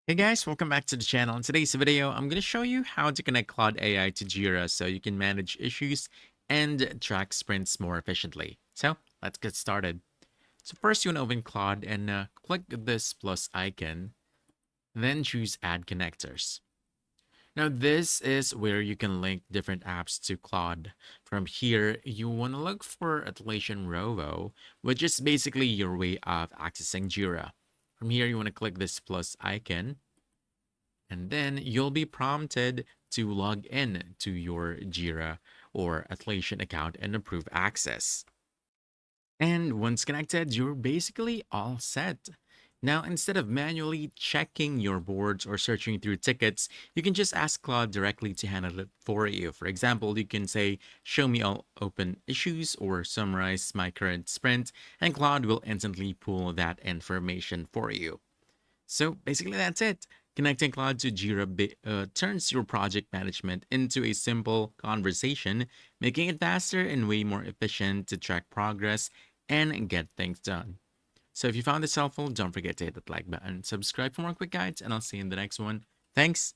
Hey guys, welcome back to the channel. In today's video, I'm going to show you how to connect Claude AI to Jira so you can manage issues and track sprints more efficiently. So let's get started. So first you want to open Claude and click this plus icon, then choose add connectors. Now this is where you can link different apps to Claude. From here, you want to look for Atlassian Rovo, which is basically your way of accessing Jira. From here, you want to click this plus icon and then you'll be prompted to log in to your Jira or Atlassian account and approve access. And once connected, you're basically all set. Now, instead of manually checking your boards or searching through tickets, you can just ask Claude directly to handle it for you. For example, you can say, show me all open issues or summarize my current sprint, and Claude will instantly pull that information for you. So basically, that's it. Connecting Claude to Jira turns your project management into a simple conversation, making it faster and way more efficient to track progress and get things done. So if you found this helpful, don't forget to hit that like button, subscribe for more quick guides, and I'll see you in the next one. Thanks.